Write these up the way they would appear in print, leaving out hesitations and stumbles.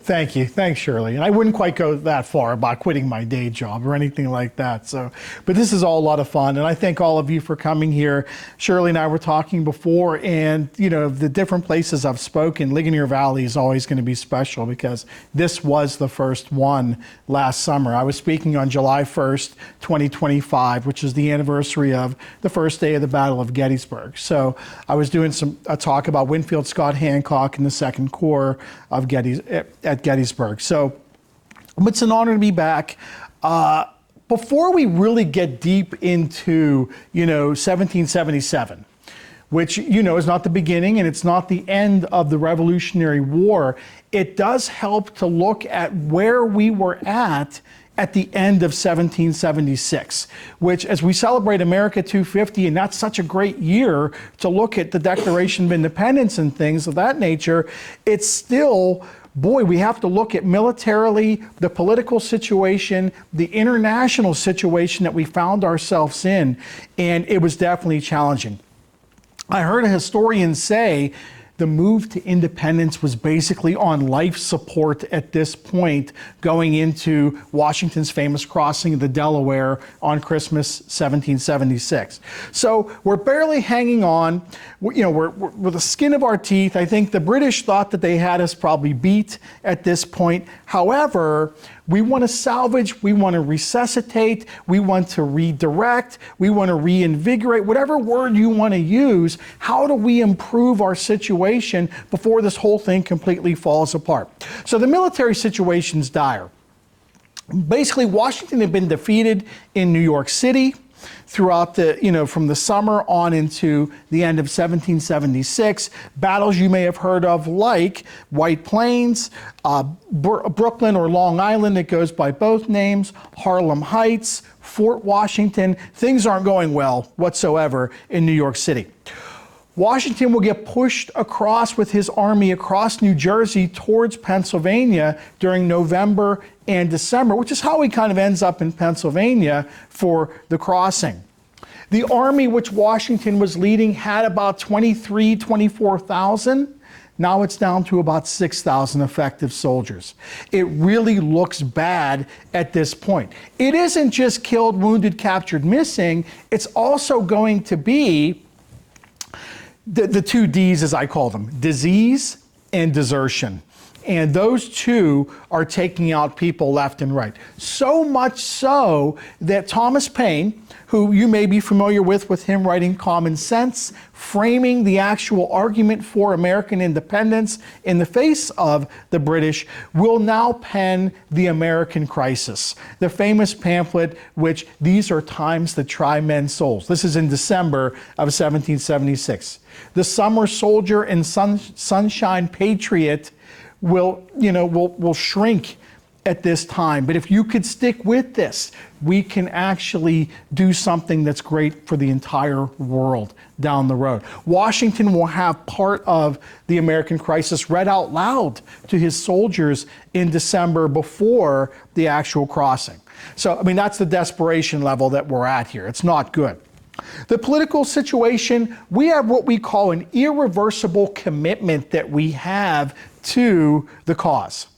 Thank you. Thanks, Shirley. And I wouldn't quite go that far about quitting my day job or anything like that. But this is all a lot of fun. And I thank all of you for coming here. Shirley and I were talking before, and the different places I've spoken, Ligonier Valley is always going to be special because this was the first one last summer. I was speaking on July 1st, 2025, which is the anniversary of the first day of the Battle of Gettysburg. So I was doing a talk about Winfield Scott Hancock and the Second Corps of at Gettysburg. So it's an honor to be back. Before we really get deep into 1777, which is not the beginning and it's not the end of the Revolutionary War, it does help to look at where we were at the end of 1776, which, as we celebrate America 250, and that's such a great year to look at the Declaration of Independence and things of that nature, it's still, boy, we have to look at militarily, the political situation, the international situation that we found ourselves in, and it was definitely challenging. I heard a historian say the move to independence was basically on life support at this point, going into Washington's famous crossing of the Delaware on Christmas 1776. So we're barely hanging on. We're with the skin of our teeth. I think the British thought that they had us probably beat at this point. However, we want to salvage, we want to resuscitate, we want to redirect, we want to reinvigorate, whatever word you want to use. How do we improve our situation before this whole thing completely falls apart? So the military situation's dire. Basically, Washington had been defeated in New York City throughout from the summer on into the end of 1776. Battles you may have heard of like White Plains, Brooklyn or Long Island, it goes by both names, Harlem Heights, Fort Washington. Things aren't going well whatsoever in New York City. Washington will get pushed across with his army across New Jersey towards Pennsylvania during November and December, which is how he kind of ends up in Pennsylvania for the crossing. The army which Washington was leading had about 24,000. Now it's down to about 6,000 effective soldiers. It really looks bad at this point. It isn't just killed, wounded, captured, missing. It's also going to be the two Ds, as I call them, disease and desertion. And those two are taking out people left and right. So much so that Thomas Paine, who you may be familiar with him writing Common Sense, framing the actual argument for American independence in the face of the British, will now pen The American Crisis, the famous pamphlet, which these are times that try men's souls. This is in December of 1776. The summer soldier and sunshine patriot will shrink at this time. But if you could stick with this, we can actually do something that's great for the entire world down the road. Washington will have part of the American Crisis read out loud to his soldiers in December before the actual crossing. So, that's the desperation level that we're at here. It's not good. The political situation, we have what we call an irreversible commitment that we have to the cause.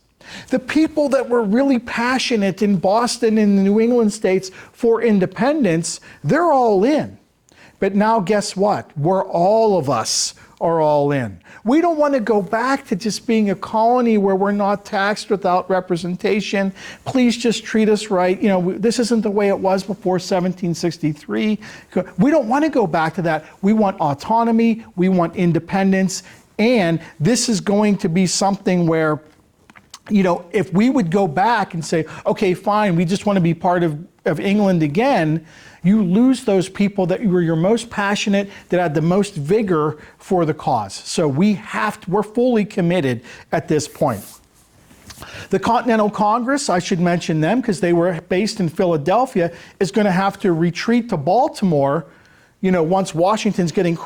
The people that were really passionate in Boston and the New England states for independence, they're all in. But now guess what? All of us are all in. We don't want to go back to just being a colony where we're not taxed without representation. Please just treat us right. This isn't the way it was before 1763. We don't want to go back to that. We want autonomy. We want independence. And this is going to be something where, if we would go back and say, okay, fine, we just want to be part of England again, you lose those people that were your most passionate, that had the most vigor for the cause. So we're fully committed at this point. The Continental Congress, I should mention them because they were based in Philadelphia, is going to have to retreat to Baltimore once Washington's getting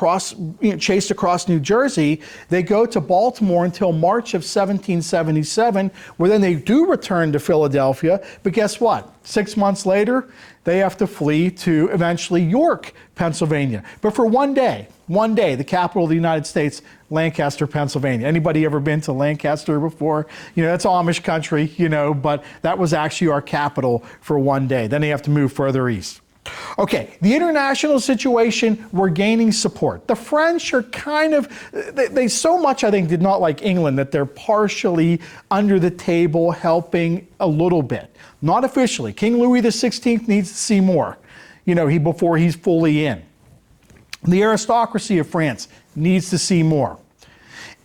chased across New Jersey, they go to Baltimore until March of 1777, where then they do return to Philadelphia. But guess what? 6 months later, they have to flee to eventually York, Pennsylvania. But for one day, the capital of the United States, Lancaster, Pennsylvania. Anybody ever been to Lancaster before? That's Amish country, but that was actually our capital for one day. Then they have to move further east. Okay, the international situation, we're gaining support. The French are they so much, I think, did not like England that they're partially under the table helping a little bit. Not officially. King Louis XVI needs to see more, before he's fully in. The aristocracy of France needs to see more.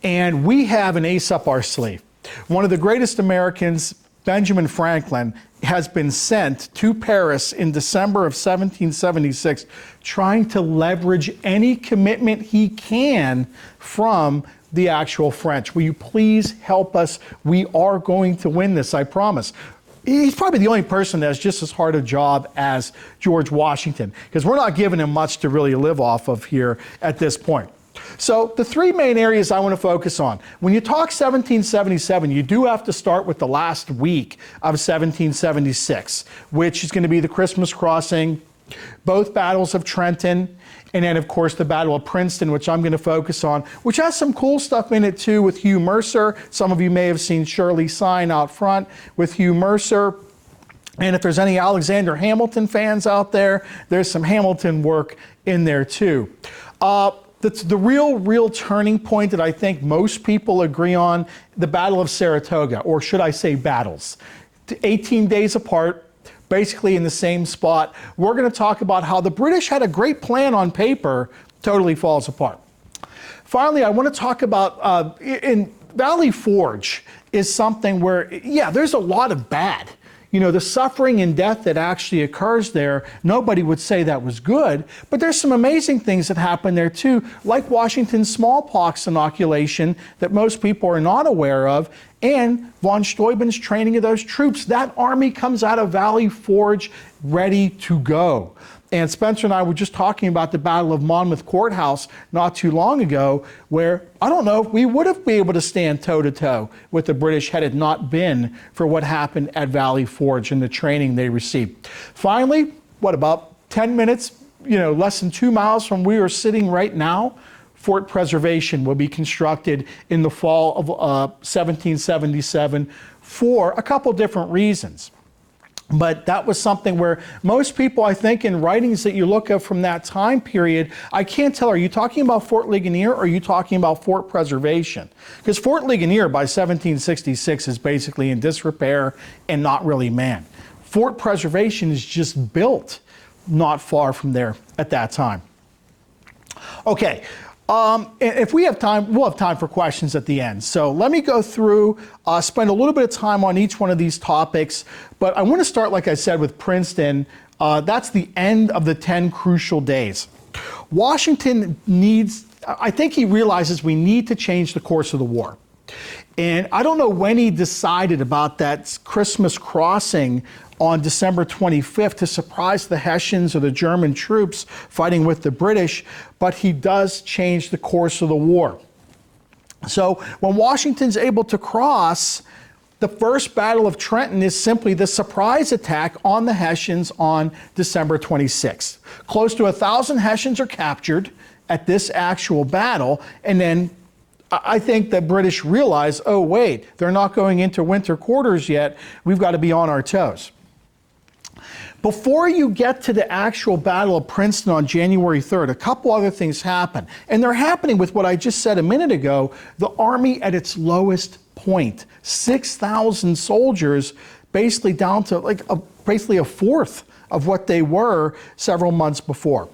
And we have an ace up our sleeve. One of the greatest Americans, Benjamin Franklin, has been sent to Paris in December of 1776, trying to leverage any commitment he can from the actual French. Will you please help us? We are going to win this, I promise. He's probably the only person that has just as hard a job as George Washington, because we're not giving him much to really live off of here at this point. So the three main areas I want to focus on. When you talk 1777, you do have to start with the last week of 1776, which is going to be the Christmas crossing, both battles of Trenton, and then, of course, the Battle of Princeton, which I'm going to focus on, which has some cool stuff in it, too, with Hugh Mercer. Some of you may have seen Shirley's sign out front with Hugh Mercer. And if there's any Alexander Hamilton fans out there, there's some Hamilton work in there, too. That's the real turning point that I think most people agree on, the Battle of Saratoga, or should I say battles. 18 days apart, basically in the same spot. We're going to talk about how the British had a great plan on paper, totally falls apart. Finally, I want to talk about, in Valley Forge is something where, yeah, there's a lot of bad. The suffering and death that actually occurs there, nobody would say that was good, but there's some amazing things that happen there too, like Washington's smallpox inoculation that most people are not aware of, and von Steuben's training of those troops. That army comes out of Valley Forge ready to go. And Spencer and I were just talking about the Battle of Monmouth Courthouse not too long ago, where I don't know if we would have been able to stand toe-to-toe with the British had it not been for what happened at Valley Forge and the training they received. Finally, about 10 minutes, less than 2 miles from where we are sitting right now, Fort Preservation will be constructed in the fall of 1777 for a couple different reasons. But that was something where most people, I think, in writings that you look at from that time period, I can't tell, are you talking about Fort Ligonier or are you talking about Fort Preservation? Because Fort Ligonier by 1766 is basically in disrepair and not really manned. Fort Preservation is just built not far from there at that time. Okay. If we have time, we'll have time for questions at the end. So let me go through, spend a little bit of time on each one of these topics. But I want to start, like I said, with Princeton. That's the end of the 10 crucial days. Washington I think he realizes we need to change the course of the war. And I don't know when he decided about that Christmas crossing on December 25th to surprise the Hessians or the German troops fighting with the British, but he does change the course of the war. So when Washington's able to cross, the first Battle of Trenton is simply the surprise attack on the Hessians on December 26th. Close to 1,000 Hessians are captured at this actual battle, and then I think the British realize, oh wait, they're not going into winter quarters yet, we've got to be on our toes. Before you get to the actual Battle of Princeton on January 3rd, a couple other things happen. And they're happening with what I just said a minute ago, the Army at its lowest point. 6,000 soldiers, basically down to basically a fourth of what they were several months before.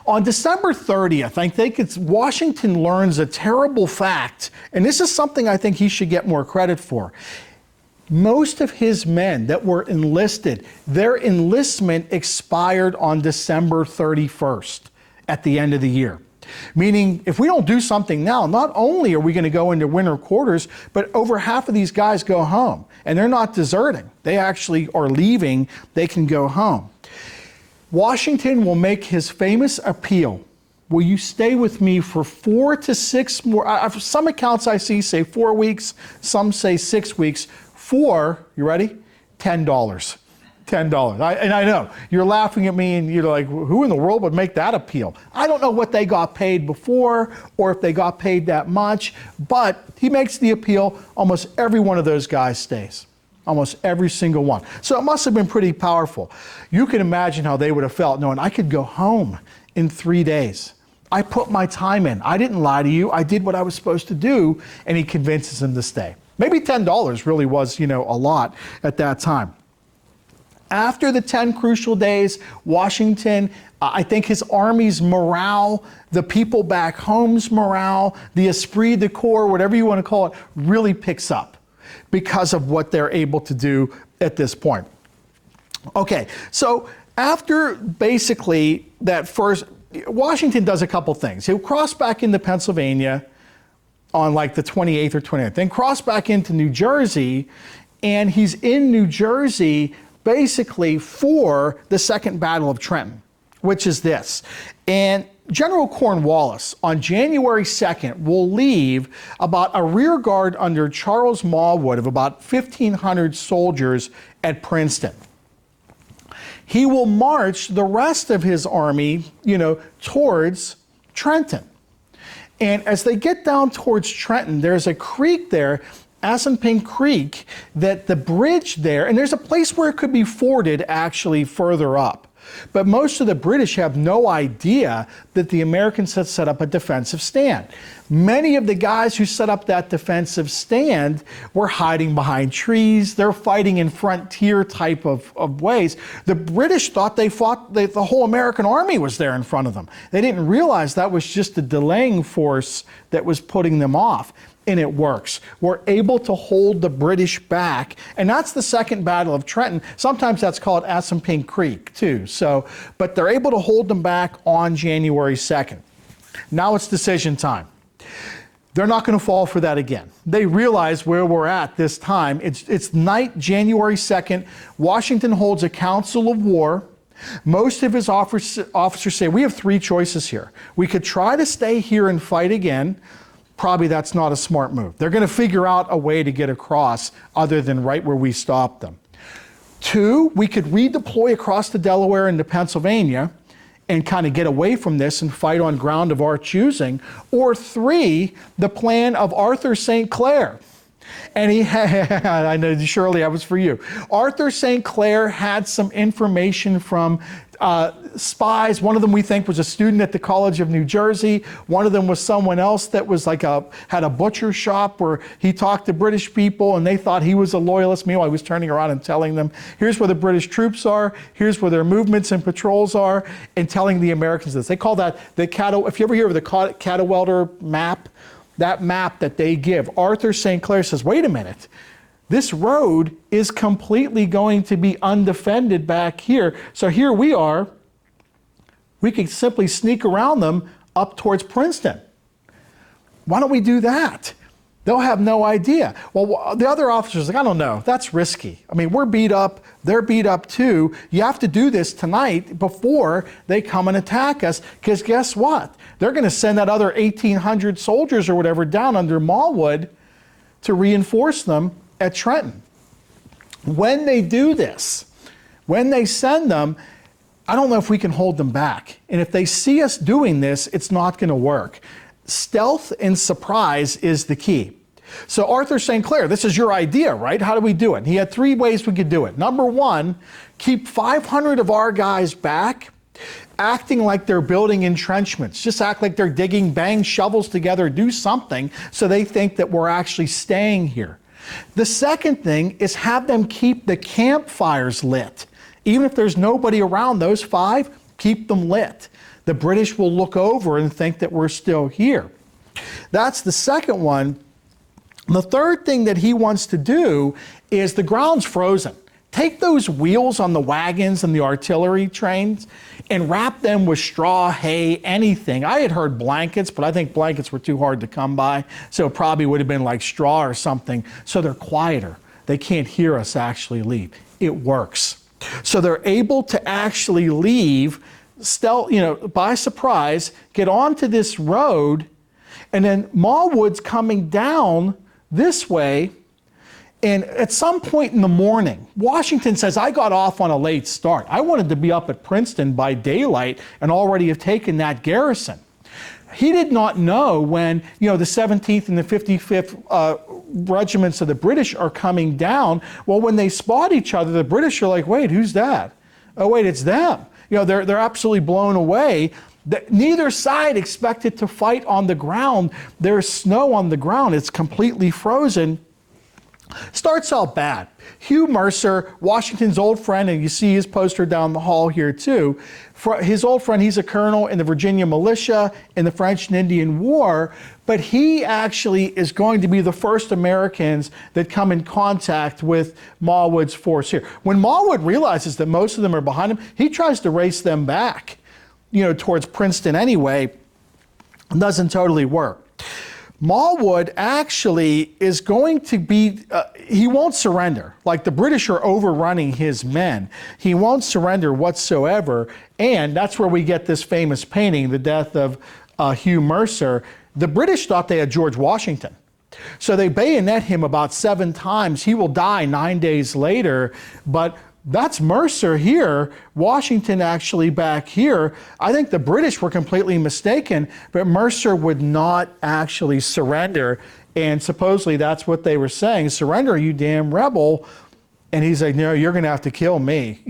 On December 30th, I think Washington learns a terrible fact, and this is something I think he should get more credit for. Most of his men that were enlisted, their enlistment expired on December 31st at the end of the year. Meaning, if we don't do something now, not only are we going to go into winter quarters, but over half of these guys go home. And they're not deserting. They actually are leaving. They can go home. Washington will make his famous appeal. Will you stay with me for 4 to 6 more? Some accounts I see say 4 weeks, some say 6 weeks. For, you ready? $10. $10. And I know, you're laughing at me and you're like, who in the world would make that appeal? I don't know what they got paid before or if they got paid that much, but he makes the appeal. Almost every one of those guys stays. Almost every single one. So it must have been pretty powerful. You can imagine how they would have felt knowing I could go home in 3 days. I put my time in. I didn't lie to you. I did what I was supposed to do, and he convinces them to stay. Maybe $10 really was, a lot at that time. After the 10 crucial days, Washington, I think his army's morale, the people back home's morale, the esprit de corps, whatever you want to call it, really picks up because of what they're able to do at this point. Okay, so after basically that first, Washington does a couple things. He'll cross back into Pennsylvania on like the 28th or 29th, then cross back into New Jersey, and he's in New Jersey basically for the Second Battle of Trenton, which is this. And General Cornwallis on January 2nd will leave about a rear guard under Charles Mauwood of about 1,500 soldiers at Princeton. He will march the rest of his army, towards Trenton. And as they get down towards Trenton, there's a creek there, Assunpink Creek, that the bridge there, and there's a place where it could be forded actually further up. But most of the British have no idea that the Americans had set up a defensive stand. Many of the guys who set up that defensive stand were hiding behind trees. They're fighting in frontier type of ways. The British thought the whole American army was there in front of them. They didn't realize that was just the delaying force that was putting them off. And it works. We're able to hold the British back. And that's the Second Battle of Trenton. Sometimes that's called Assunpink Creek too. But they're able to hold them back on January 2nd. Now it's decision time. They're not going to fall for that again. They realize where we're at this time. It's night, January 2nd. Washington holds a council of war. Most of his officers say, we have 3 choices here. We could try to stay here and fight again. Probably that's not a smart move. They're going to figure out a way to get across other than right where we stopped them. 2, we could redeploy across the Delaware into Pennsylvania and kind of get away from this and fight on ground of our choosing. Or 3, the plan of Arthur St. Clair. And he had, I know, Shirley, that was for you. Arthur St. Clair had some information from spies. One of them we think was a student at the College of New Jersey. One of them was someone else that was had a butcher shop where he talked to British people and they thought he was a loyalist. Meanwhile, he was turning around and telling them, here's where the British troops are, here's where their movements and patrols are, and telling the Americans this. They call that the cattle, if you ever hear of the Cadwalader map, that map that they give, Arthur St. Clair says, wait a minute, this road is completely going to be undefended back here. So here we are. We could simply sneak around them up towards Princeton. Why don't we do that? They'll have no idea. Well, the other officers are like, I don't know, that's risky. I mean, we're beat up, they're beat up too. You have to do this tonight before they come and attack us, because guess what? They're going to send that other 1,800 soldiers or whatever down under Mauwood to reinforce them at Trenton. When they do this, when they send them, I don't know if we can hold them back. And if they see us doing this, it's not going to work. Stealth and surprise is the key. So Arthur St. Clair, this is your idea, right? How do we do it? He had 3 ways we could do it. Number 1, keep 500 of our guys back, acting like they're building entrenchments. Just act like they're digging, bang shovels together, do something so they think that we're actually staying here. The second thing is have them keep the campfires lit. Even if there's nobody around, those 5, keep them lit. The British will look over and think that we're still here. That's the second one. The third thing that he wants to do is the ground's frozen. Take those wheels on the wagons and the artillery trains and wrap them with straw, hay, anything. I had heard blankets, but I think blankets were too hard to come by, so it probably would have been like straw or something, so they're quieter. They can't hear us actually leave. It works. So they're able to actually leave stealth, by surprise, get onto this road, and then Mallwood's coming down this way. And at some point in the morning, Washington says, I got off on a late start. I wanted to be up at Princeton by daylight and already have taken that garrison. He did not know when, the 17th and the 55th regiments of the British are coming down. Well, when they spot each other, the British are like, wait, who's that? Oh, wait, it's them. They're absolutely blown away. Neither side expected to fight on the ground. There's snow on the ground. It's completely frozen. Starts out bad. Hugh Mercer, Washington's old friend, and you see his poster down the hall here too. His old friend, he's a colonel in the Virginia militia in the French and Indian War, but he actually is going to be the first Americans that come in contact with Mallwood's force here. When Mallwood realizes that most of them are behind him, he tries to race them back, towards Princeton anyway. It doesn't totally work. Mallwood actually is going to be, he won't surrender. Like the British are overrunning his men. He won't surrender whatsoever. And that's where we get this famous painting, The Death of Hugh Mercer. The British thought they had George Washington. So they bayonet him about 7 times. He will die 9 days later, but that's Mercer here, Washington actually back here. I think the British were completely mistaken, but Mercer would not actually surrender. And supposedly that's what they were saying, surrender, you damn rebel. And he's like, no, you're gonna have to kill me,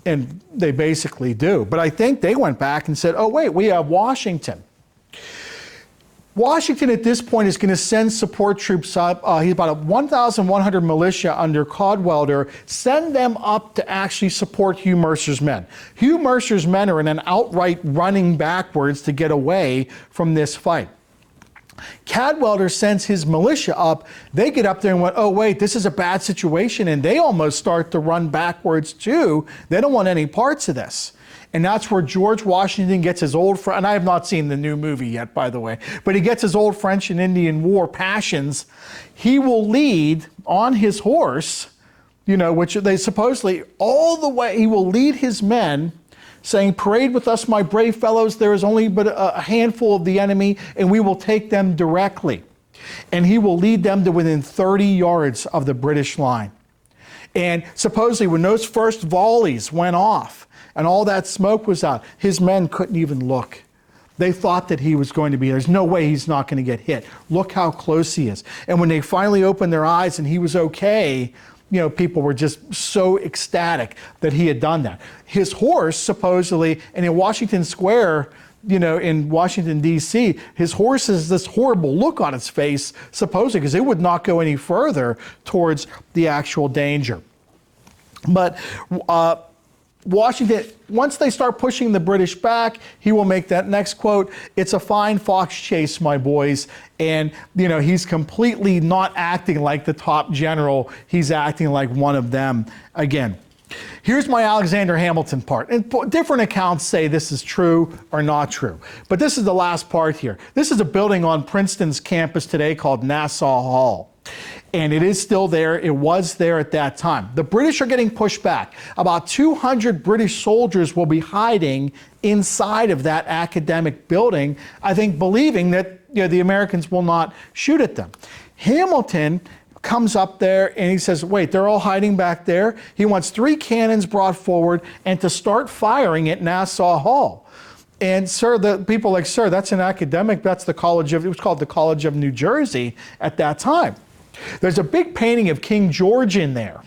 and they basically do. But I think they went back and said, oh wait, we have Washington. Washington at this point is going to send support troops up. He's about 1,100 militia under Cadwalader, send them up to actually support Hugh Mercer's men. Hugh Mercer's men are in an outright running backwards to get away from this fight. Cadwalader sends his militia up. They get up there and went, oh wait, this is a bad situation, and they almost start to run backwards too. They don't want any parts of this. And that's where George Washington gets his old friend, and I have not seen the new movie yet, by the way, but he gets his old French and Indian War passions. He will lead on his horse, which they supposedly all the way, he will lead his men saying, parade with us, my brave fellows, there is only but a handful of the enemy, and we will take them directly. And he will lead them to within 30 yards of the British line. And supposedly when those first volleys went off, and all that smoke was out, his men couldn't even look. They thought that he was going to be, there's no way he's not going to get hit. Look how close he is. And when they finally opened their eyes and he was okay, people were just so ecstatic that he had done that. His horse, supposedly, and in Washington Square, in Washington, D.C., his horse has this horrible look on its face, supposedly, because it would not go any further towards the actual danger. But Washington, once they start pushing the British back, he will make that next quote, it's a fine fox chase, my boys. And, he's completely not acting like the top general. He's acting like one of them again. Here's my Alexander Hamilton part. And different accounts say this is true or not true. But this is the last part here. This is a building on Princeton's campus today called Nassau Hall. And it is still there. It was there at that time. The British are getting pushed back. About 200 British soldiers will be hiding inside of that academic building, I think believing that the Americans will not shoot at them. Hamilton comes up there and he says, wait, they're all hiding back there? He wants 3 cannons brought forward and to start firing at Nassau Hall. And sir, the people are like, sir, that's an academic, that's the College of, it was called the College of New Jersey at that time. There's a big painting of King George in there.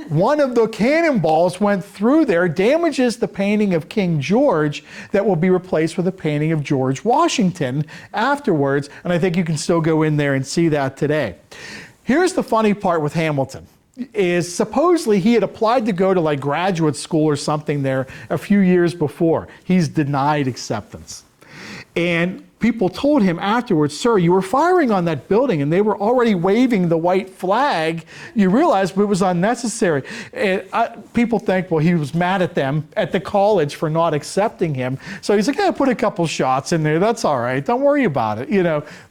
One of the cannonballs went through there, damages the painting of King George that will be replaced with a painting of George Washington afterwards. And I think you can still go in there and see that today. Here's the funny part with Hamilton, is supposedly he had applied to go to like graduate school or something there a few years before. He's denied acceptance. And people told him afterwards, sir, you were firing on that building and they were already waving the white flag. You realized it was unnecessary. And people think, well, he was mad at them at the college for not accepting him. So he's like, yeah, put a couple shots in there. That's all right. Don't worry about it.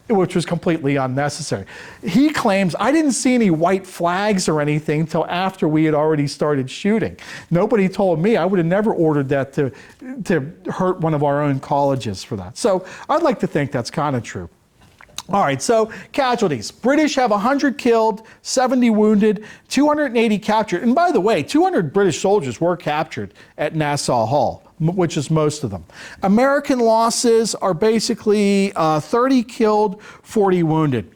which was completely unnecessary. He claims, I didn't see any white flags or anything until after we had already started shooting. Nobody told me. I would have never ordered that to hurt one of our own colleges for that. So I'd like to think that's kind of true. All right, so casualties. British have 100 killed, 70 wounded, 280 captured. And by the way, 200 British soldiers were captured at Nassau Hall, which is most of them. American losses are basically 30 killed, 40 wounded.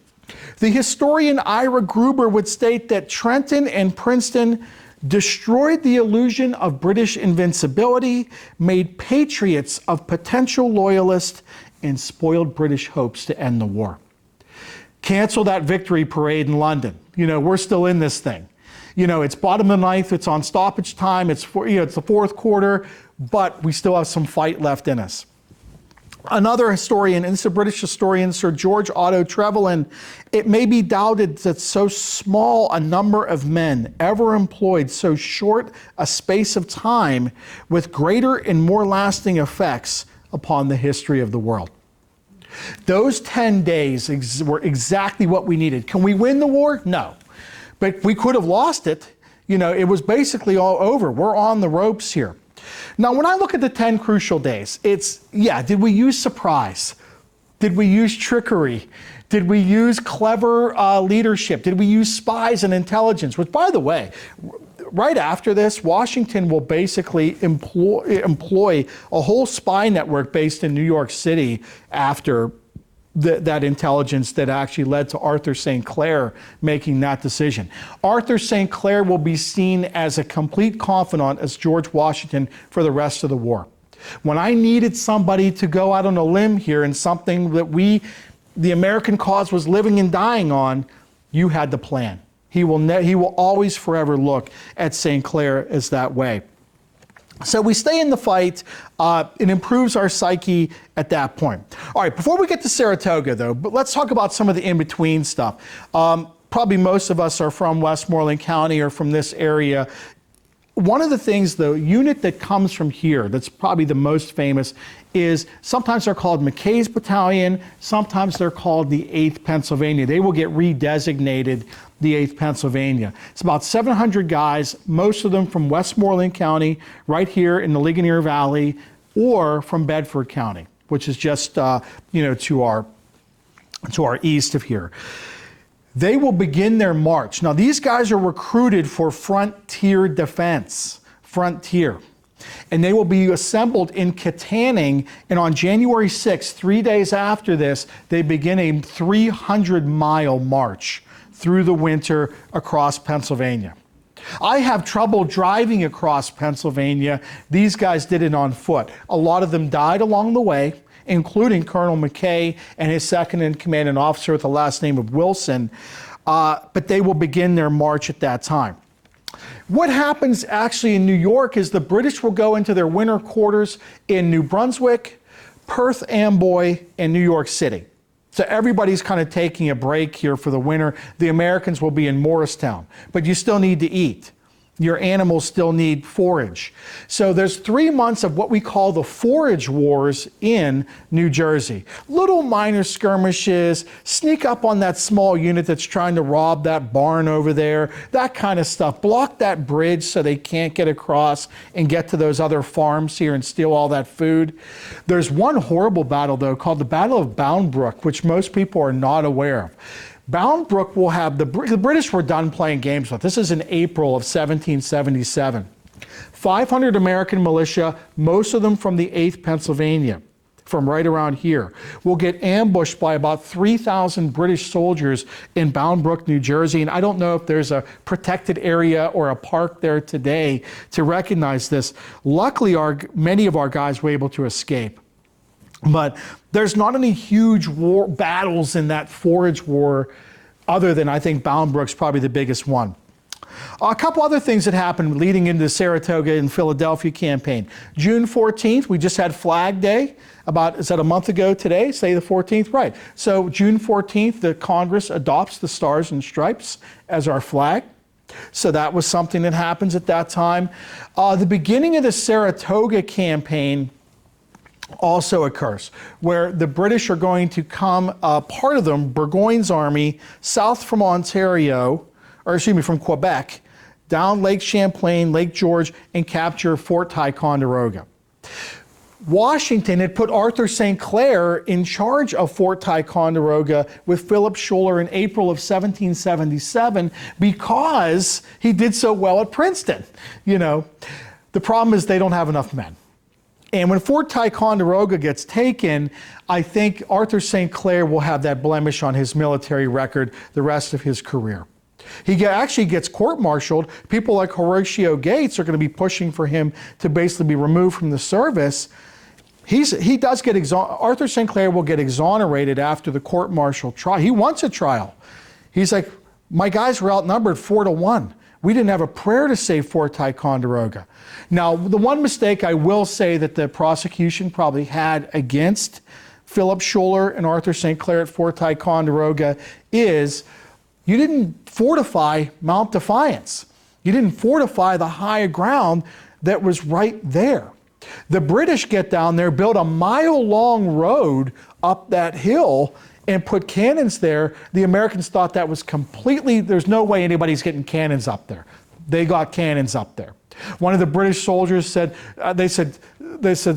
The historian Ira Gruber would state that Trenton and Princeton destroyed the illusion of British invincibility, made patriots of potential loyalists, and spoiled British hopes to end the war. Cancel that victory parade in London. We're still in this thing. It's bottom of the ninth, it's on stoppage time, it's the fourth quarter, but we still have some fight left in us. Another historian, and this is a British historian, Sir George Otto Trevelyan, it may be doubted that so small a number of men ever employed so short a space of time with greater and more lasting effects upon the history of the world. Those 10 days were exactly what we needed. Can we win the war? No. But we could have lost it. It was basically all over. We're on the ropes here. Now, when I look at the 10 crucial days, did we use surprise? Did we use trickery? Did we use clever leadership? Did we use spies and intelligence? Which, by the way, right after this, Washington will basically employ a whole spy network based in New York City after that intelligence that actually led to Arthur St. Clair making that decision. Arthur St. Clair will be seen as a complete confidant as George Washington for the rest of the war. When I needed somebody to go out on a limb here and something that the American cause was living and dying on, you had the plan. He will always forever look at St. Clair as that way. So we stay in the fight. It improves our psyche at that point. All right, before we get to Saratoga, though, but let's talk about some of the in-between stuff. Probably most of us are from Westmoreland County or from this area. One of the things, the unit that comes from here, that's probably the most famous, is sometimes they're called McKay's Battalion, sometimes they're called the 8th Pennsylvania. They will get redesignated the 8th Pennsylvania. It's about 700 guys, most of them from Westmoreland County, right here in the Ligonier Valley, or from Bedford County, which is just to our east of here. They will begin their march. Now, these guys are recruited for frontier defense, and they will be assembled in Katanning, and on January 6th, 3 days after this, they begin a 300-mile march through the winter across Pennsylvania. I have trouble driving across Pennsylvania. These guys did it on foot. A lot of them died along the way, including Colonel McKay and his second-in-command, an officer with the last name of Wilson, but they will begin their march at that time. What happens actually in New York is the British will go into their winter quarters in New Brunswick, Perth Amboy, and New York City. So everybody's kind of taking a break here for the winter. The Americans will be in Morristown, but you still need to eat. Your animals still need forage. So there's 3 months of what we call the forage wars in New Jersey. Little minor skirmishes, sneak up on that small unit that's trying to rob that barn over there, that kind of stuff. Block that bridge so they can't get across and get to those other farms here and steal all that food. There's one horrible battle, though, called the Battle of Bound Brook, which most people are not aware of. Bound Brook will have, the British were done playing games with. This is in April of 1777. 500 American militia, most of them from the 8th Pennsylvania, from right around here, will get ambushed by about 3,000 British soldiers in Bound Brook, New Jersey. And I don't know if there's a protected area or a park there today to recognize this. Luckily, many of our guys were able to escape. But there's not any huge war battles in that forage war other than, I think, Bound Brook's probably the biggest one. A couple other things that happened leading into the Saratoga and Philadelphia campaign. June 14th, we just had Flag Day. Is that a month ago today? Say the 14th? Right. So June 14th, the Congress adopts the Stars and Stripes as our flag. So that was something that happens at that time. The beginning of the Saratoga campaign also occurs, where the British are going to come, part of them, Burgoyne's army, south from Ontario, or excuse me, from Quebec, down Lake Champlain, Lake George, and capture Fort Ticonderoga. Washington had put Arthur St. Clair in charge of Fort Ticonderoga with Philip Schuyler in April of 1777 because he did so well at Princeton. You know, the problem is they don't have enough men. And when Fort Ticonderoga gets taken, I think Arthur St. Clair will have that blemish on his military record the rest of his career. He actually gets court-martialed. People like Horatio Gates are going to be pushing for him to basically be removed from the service. He does get Arthur St. Clair will get exonerated after the court-martial trial. He wants a trial. He's like, my guys were outnumbered 4-1. We didn't have a prayer to save Fort Ticonderoga. Now, the one mistake I will say that the prosecution probably had against Philip Schuyler and Arthur St. Clair at Fort Ticonderoga is you didn't fortify Mount Defiance. You didn't fortify the high ground that was right there. The British get down there, build a mile-long road up that hill, and put cannons there. The Americans thought that was completely, there's no way anybody's getting cannons up there. They got cannons up there. One of the British soldiers said, they said,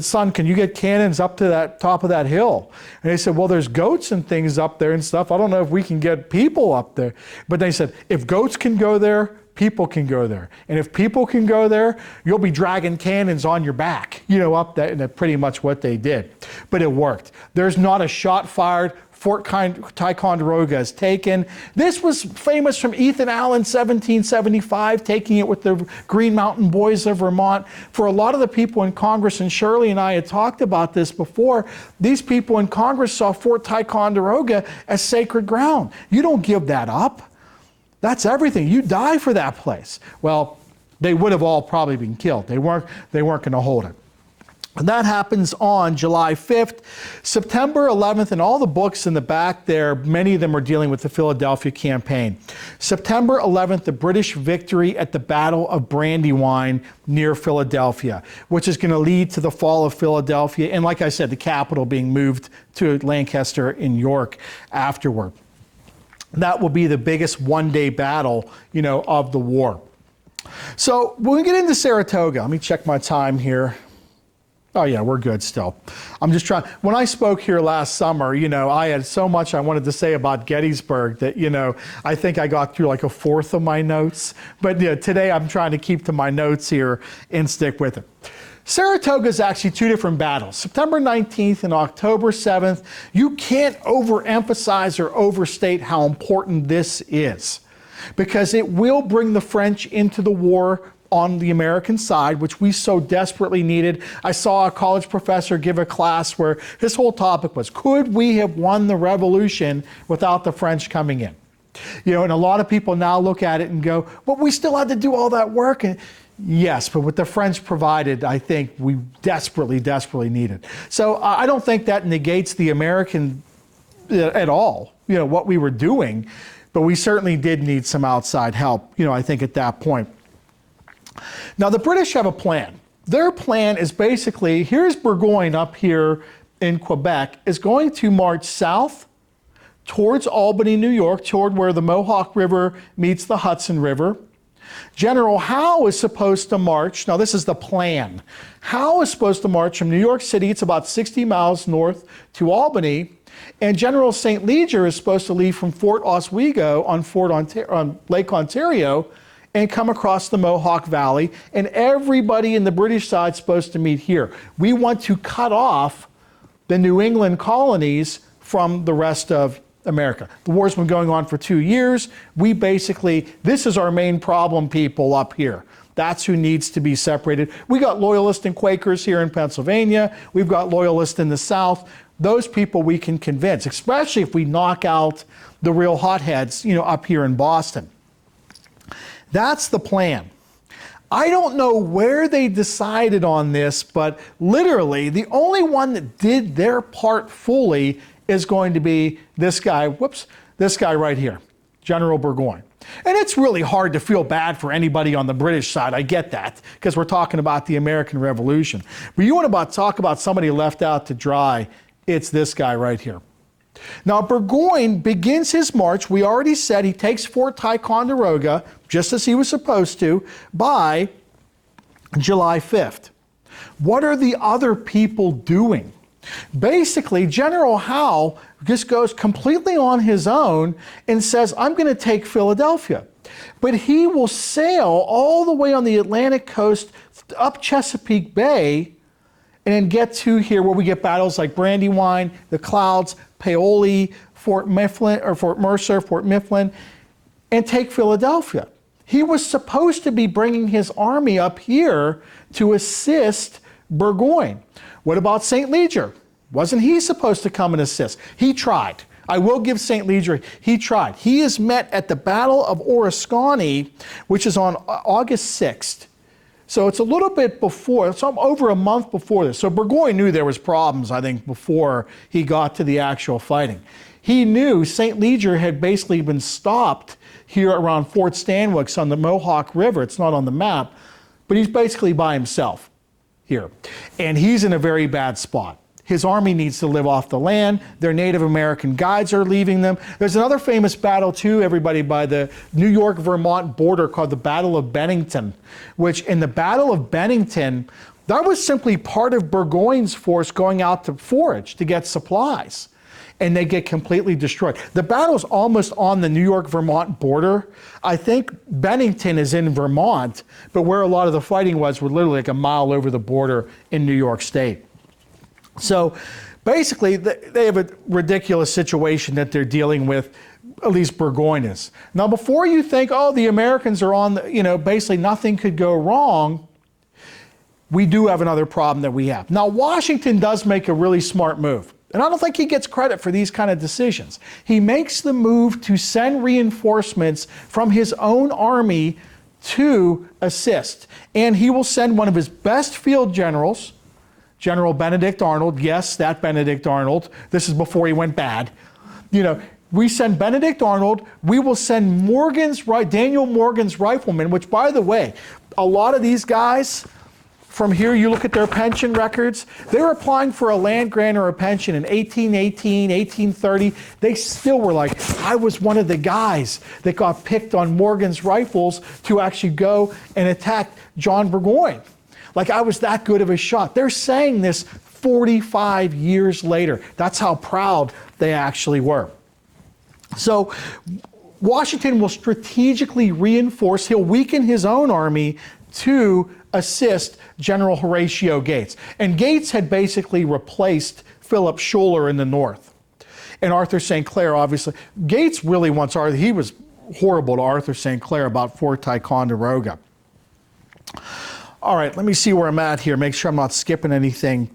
son, can you get cannons up to that top of that hill? And they said, well, there's goats and things up there and stuff. I don't know if we can get people up there. But they said, if goats can go there, people can go there. And if people can go there, you'll be dragging cannons on your back, you know, up there. And that's pretty much what they did. But it worked. There's not a shot fired. Fort Ticonderoga is taken. This was famous from Ethan Allen, 1775, taking it with the Green Mountain Boys of Vermont. For a lot of the people in Congress, and Shirley and I had talked about this before, these people in Congress saw Fort Ticonderoga as sacred ground. You don't give that up. That's everything. You die for that place. Well, they would have all probably been killed. They weren't going to hold it. And that happens on July 5th. September 11th, and all the books in the back there, many of them are dealing with the Philadelphia campaign. September 11th, the British victory at the Battle of Brandywine near Philadelphia, which is going to lead to the fall of Philadelphia. And like I said, the capital being moved to Lancaster in York afterward. That will be the biggest one-day battle, you know, of the war. So when we get into Saratoga, let me check my time here. Oh yeah, we're good still. I'm just trying, when I spoke here last summer, you know, I had so much I wanted to say about Gettysburg that, you know, I think I got through like a fourth of my notes. But yeah, today I'm trying to keep to my notes here and stick with it. Saratoga is actually two different battles, September 19th and October 7th. You can't overemphasize or overstate how important this is, because it will bring the French into the war on the American side, which we so desperately needed. I saw a college professor give a class where his whole topic was, could we have won the revolution without the French coming in? You know, and a lot of people now look at it and go, well, we still had to do all that work. And yes, but what the French provided, I think we desperately, desperately needed. So I don't think that negates the American at all, you know, what we were doing, but we certainly did need some outside help, you know, I think at that point. Now, the British have a plan. Their plan is basically, here's Burgoyne up here in Quebec, is going to march south towards Albany, New York, toward where the Mohawk River meets the Hudson River. General Howe is supposed to march, now this is the plan. Howe is supposed to march from New York City, it's about 60 miles north, to Albany, and General St. Leger is supposed to leave from Fort Oswego on Lake Ontario and come across the Mohawk Valley, and everybody in the British side is supposed to meet here. We want to cut off the New England colonies from the rest of America. The war's been going on for 2 years. We basically, this is our main problem, people up here. That's who needs to be separated. We got Loyalists and Quakers here in Pennsylvania. We've got Loyalists in the South. Those people we can convince, especially if we knock out the real hotheads, you know, up here in Boston. That's the plan. I don't know where they decided on this, but literally the only one that did their part fully is going to be this guy, this guy right here, General Burgoyne. And it's really hard to feel bad for anybody on the British side. I get that, because we're talking about the American Revolution. But you want to talk about somebody left out to dry, it's this guy right here. Now, Burgoyne begins his march. We already said he takes Fort Ticonderoga, just as he was supposed to, by July 5th. What are the other people doing? Basically, General Howe just goes completely on his own and says, I'm going to take Philadelphia. But he will sail all the way on the Atlantic coast up Chesapeake Bay and then get to here where we get battles like Brandywine, the Clouds, Paoli, Fort Mifflin, or Fort Mercer, Fort Mifflin, and take Philadelphia. He was supposed to be bringing his army up here to assist Burgoyne. What about St. Leger? Wasn't he supposed to come and assist? He tried. I will give St. Leger, he tried. He is met at the Battle of Oriskany, which is on August 6th. So it's a little bit before, it's over a month before this. So Burgoyne knew there was problems, I think, before he got to the actual fighting. He knew St. Leger had basically been stopped here around Fort Stanwix on the Mohawk River. It's not on the map, but he's basically by himself here. And he's in a very bad spot. His army needs to live off the land. Their Native American guides are leaving them. There's another famous battle too, everybody, by the New York-Vermont border called the Battle of Bennington, which in the Battle of Bennington, that was simply part of Burgoyne's force going out to forage to get supplies. And they get completely destroyed. The battle's almost on the New York-Vermont border. I think Bennington is in Vermont, but where a lot of the fighting was literally like a mile over the border in New York State. So basically, they have a ridiculous situation that they're dealing with, at least Burgoyne is. Now, before you think, oh, the Americans are on, basically nothing could go wrong, we do have another problem that we have. Now, Washington does make a really smart move. And I don't think he gets credit for these kind of decisions. He makes the move to send reinforcements from his own army to assist. And he will send one of his best field generals, General Benedict Arnold. Yes, that Benedict Arnold. This is before he went bad. We send Benedict Arnold. We will send Daniel Morgan's riflemen, which, by the way, a lot of these guys, from here, you look at their pension records, they were applying for a land grant or a pension in 1818, 1830. They still were like, I was one of the guys that got picked on Morgan's rifles to actually go and attack John Burgoyne. Like, I was that good of a shot. They're saying this 45 years later. That's how proud they actually were. So Washington will strategically reinforce, he'll weaken his own army to assist General Horatio Gates. And Gates had basically replaced Philip Schuyler in the north. And Arthur St. Clair, obviously. Gates really wants Arthur, he was horrible to Arthur St. Clair about Fort Ticonderoga. All right, let me see where I'm at here, make sure I'm not skipping anything.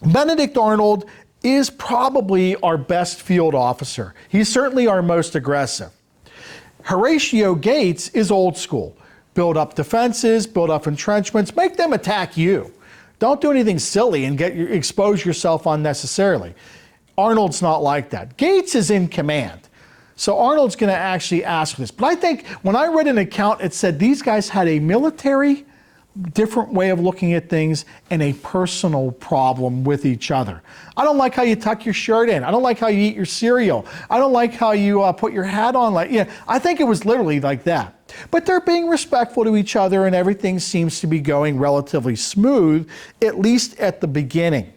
Benedict Arnold is probably our best field officer. He's certainly our most aggressive. Horatio Gates is old school. Build up defenses, build up entrenchments, make them attack you. Don't do anything silly and expose yourself unnecessarily. Arnold's not like that. Gates is in command. So Arnold's going to actually ask for this. But I think when I read an account, it said these guys had a military different way of looking at things and a personal problem with each other. I don't like how you tuck your shirt in. I don't like how you eat your cereal. I don't like how you put your hat on. I think it was literally like that. But they're being respectful to each other and everything seems to be going relatively smooth, at least at the beginning.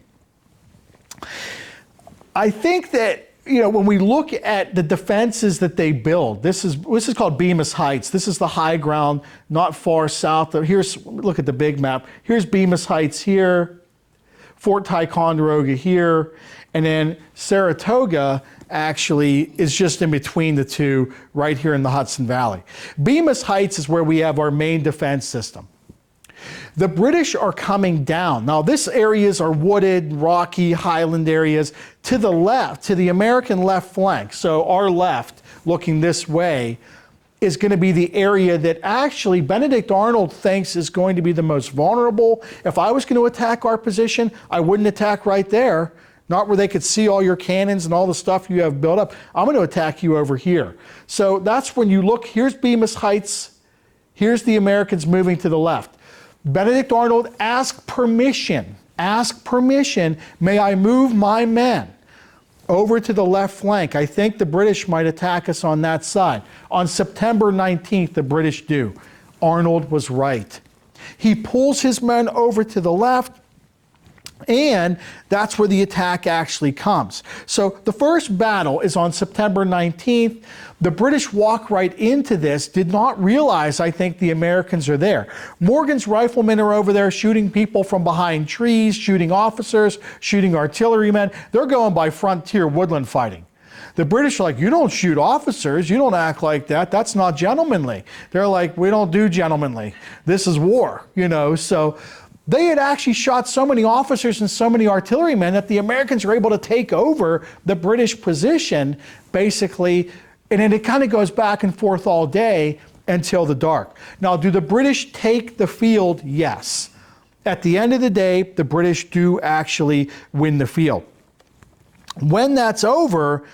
I think that when we look at the defenses that they build, this is called Bemis Heights. This is the high ground not far south of, look at the big map. Here's Bemis Heights here, Fort Ticonderoga here, and then Saratoga actually is just in between the two right here in the Hudson Valley. Bemis Heights is where we have our main defense system. The British are coming down. Now, this areas are wooded, rocky, highland areas. To the left, to the American left flank, so our left, looking this way, is going to be the area that actually Benedict Arnold thinks is going to be the most vulnerable. If I was going to attack our position, I wouldn't attack right there. not where they could see all your cannons and all the stuff you have built up. I'm going to attack you over here. So that's when you look, here's Bemis Heights, here's the Americans moving to the left. Benedict Arnold, ask permission, may I move my men over to the left flank? I think the British might attack us on that side. On September 19th, the British do. Arnold was right. He pulls his men over to the left, and that's where the attack actually comes. So the first battle is on September 19th. The British walk right into this, did not realize, I think, the Americans are there. Morgan's riflemen are over there shooting people from behind trees, shooting officers, shooting artillerymen. They're going by frontier woodland fighting. The British are like, you don't shoot officers, you don't act like that, that's not gentlemanly. They're like, we don't do gentlemanly. This is war, you know, so they had actually shot so many officers and so many artillerymen that the Americans were able to take over the British position, basically, and then it kind of goes back and forth all day until the dark. Now, do the British take the field? Yes. At the end of the day, the British do actually win the field. When that's over,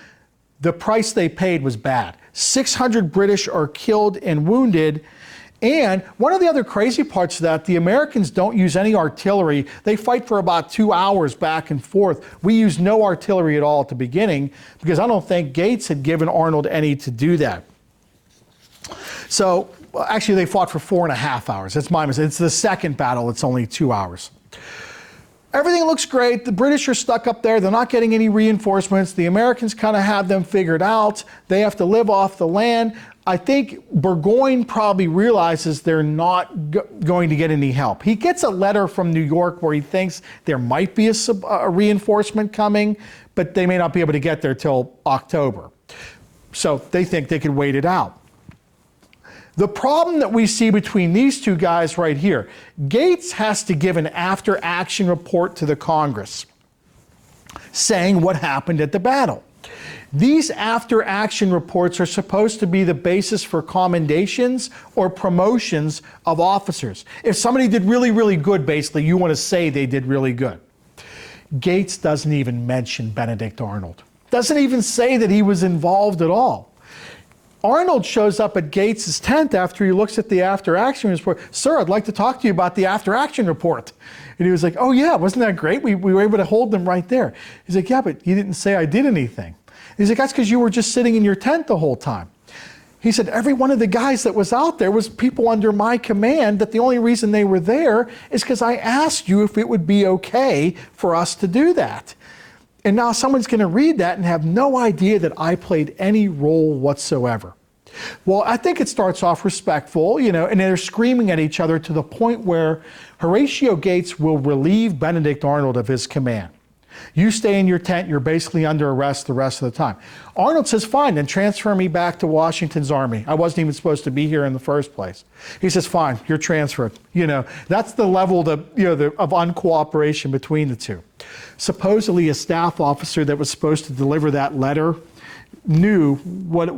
the price they paid was bad. 600 British are killed and wounded. And one of the other crazy parts of that, the Americans don't use any artillery. They fight for about 2 hours back and forth. We use no artillery at all at the beginning because I don't think Gates had given Arnold any to do that. So actually they fought for 4.5 hours. That's my mistake. It's the second battle. It's only 2 hours. Everything looks great. The British are stuck up there. They're not getting any reinforcements. The Americans kind of have them figured out. They have to live off the land. I think Burgoyne probably realizes they're not going to get any help. He gets a letter from New York where he thinks there might be a reinforcement coming, but they may not be able to get there till October. So they think they could wait it out. The problem that we see between these two guys right here, Gates has to give an after-action report to the Congress saying what happened at the battle. These after-action reports are supposed to be the basis for commendations or promotions of officers. If somebody did really, really good, basically, you want to say they did really good. Gates doesn't even mention Benedict Arnold. Doesn't even say that he was involved at all. Arnold shows up at Gates's tent after he looks at the after-action report. Sir, I'd like to talk to you about the after-action report. And he was like, oh yeah, wasn't that great? We were able to hold them right there. He's like, yeah, but you didn't say I did anything. He's like, that's because you were just sitting in your tent the whole time. He said, every one of the guys that was out there was people under my command, that the only reason they were there is because I asked you if it would be okay for us to do that. And now someone's going to read that and have no idea that I played any role whatsoever. Well, I think it starts off respectful, you know, and they're screaming at each other to the point where Horatio Gates will relieve Benedict Arnold of his command. You stay in your tent, you're basically under arrest the rest of the time. Arnold says, fine, then transfer me back to Washington's army. I wasn't even supposed to be here in the first place. He says, fine, you're transferred. You know, that's the level of uncooperation between the two. Supposedly a staff officer that was supposed to deliver that letter knew what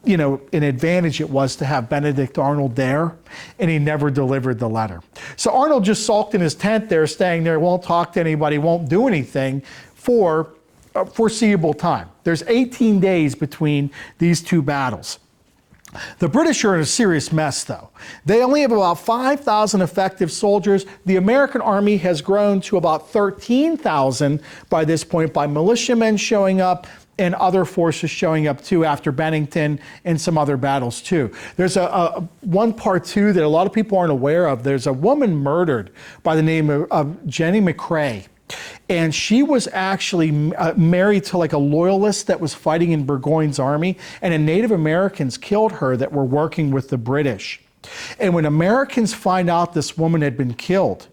an advantage it was to have Benedict Arnold there, and he never delivered the letter. So Arnold just sulked in his tent there, staying there, won't talk to anybody, won't do anything for a foreseeable time. There's 18 days between these two battles. The British are in a serious mess, though. They only have about 5,000 effective soldiers. The American army has grown to about 13,000 by this point, by militiamen showing up and other forces showing up too after Bennington and some other battles too. There's one part too that a lot of people aren't aware of. There's a woman murdered by the name of Jenny McCrae. And she was actually married to like a loyalist that was fighting in Burgoyne's army, and the Native Americans killed her that were working with the British. And when Americans find out this woman had been killed,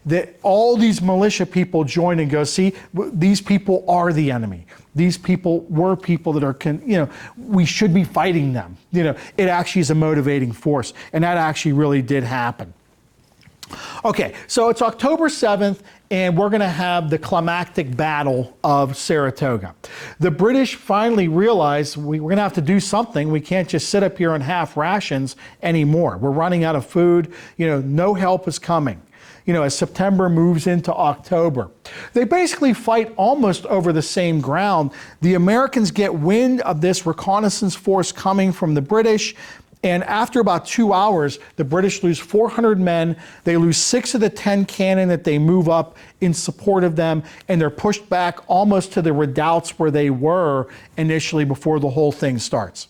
that all these militia people join and go, see, these people are the enemy. These people were people that are, we should be fighting them. It actually is a motivating force. And that actually really did happen. Okay, so it's October 7th, and we're going to have the climactic battle of Saratoga. The British finally realize we're going to have to do something. We can't just sit up here on half rations anymore. We're running out of food. No help is coming. as September moves into October. They basically fight almost over the same ground. The Americans get wind of this reconnaissance force coming from the British, and after about 2 hours, the British lose 400 men. They lose 6 of the 10 cannon that they move up in support of them, and they're pushed back almost to the redoubts where they were initially before the whole thing starts.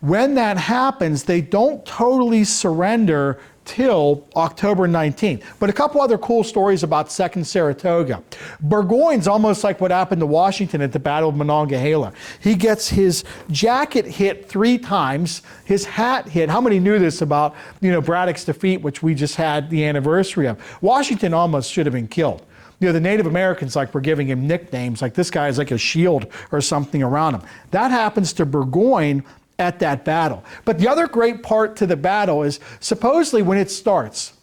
When that happens, they don't totally surrender till October 19th. But a couple other cool stories about Second Saratoga. Burgoyne's almost like what happened to Washington at the Battle of Monongahela. He gets his jacket hit 3 times, his hat hit. How many knew this about, Braddock's defeat, which we just had the anniversary of? Washington almost should have been killed. The Native Americans were giving him nicknames, like this guy is like a shield or something around him. That happens to Burgoyne at that battle. But the other great part to the battle is supposedly when it starts,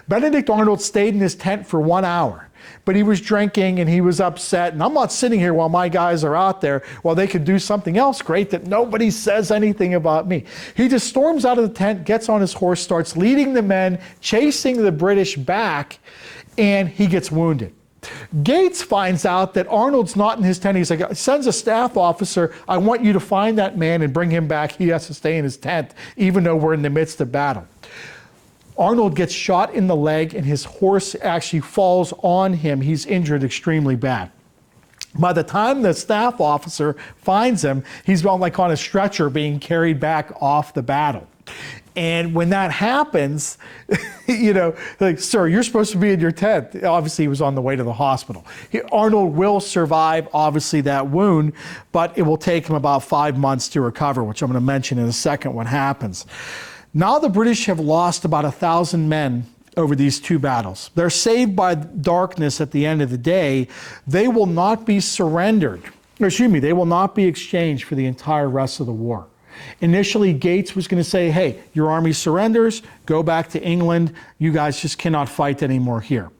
Benedict Arnold stayed in his tent for 1 hour, but he was drinking and he was upset. And I'm not sitting here while my guys are out there while they could do something else great that nobody says anything about me. He just storms out of the tent, gets on his horse, starts leading the men, chasing the British back, and he gets wounded. Gates finds out that Arnold's not in his tent. He's like, sends a staff officer, I want you to find that man and bring him back. He has to stay in his tent, even though we're in the midst of battle. Arnold gets shot in the leg and his horse actually falls on him. He's injured extremely bad. By the time the staff officer finds him, he's on a stretcher being carried back off the battle. And when that happens, sir, you're supposed to be in your tent. Obviously, he was on the way to the hospital. Arnold will survive, obviously, that wound, but it will take him about 5 months to recover, which I'm going to mention in a second what happens. Now the British have lost about 1,000 men over these 2 battles. They're saved by darkness at the end of the day. They will not be surrendered. They will not be exchanged for the entire rest of the war. Initially, Gates was going to say, hey, your army surrenders, go back to England. You guys just cannot fight anymore here.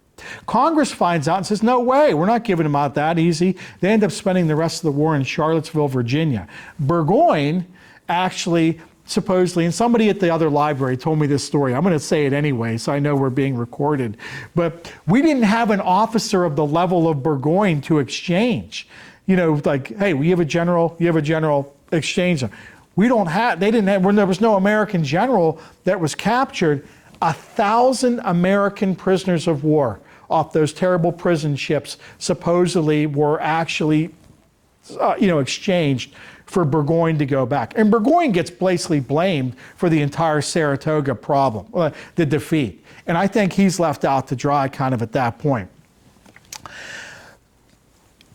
Congress finds out and says, no way, we're not giving them out that easy. They end up spending the rest of the war in Charlottesville, Virginia. Burgoyne actually, supposedly, and somebody at the other library told me this story. I'm going to say it anyway, so I know we're being recorded. But we didn't have an officer of the level of Burgoyne to exchange. Hey, we have a general, you have a general, exchange them. There was no American general that was captured. 1,000 American prisoners of war off those terrible prison ships supposedly were actually, exchanged for Burgoyne to go back. And Burgoyne gets basically blamed for the entire Saratoga problem, the defeat. And I think he's left out to dry kind of at that point.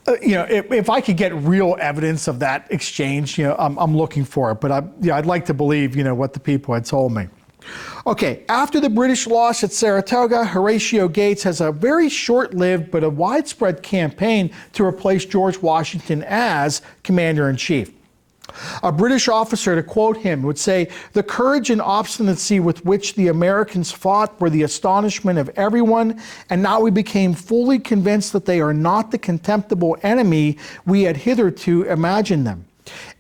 If I could get real evidence of that exchange, I'm looking for it. But I'd like to believe, what the people had told me. Okay, after the British loss at Saratoga, Horatio Gates has a very short-lived but a widespread campaign to replace George Washington as commander-in-chief. A British officer, to quote him, would say, "The courage and obstinacy with which the Americans fought were the astonishment of everyone, and now we became fully convinced that they are not the contemptible enemy we had hitherto imagined them,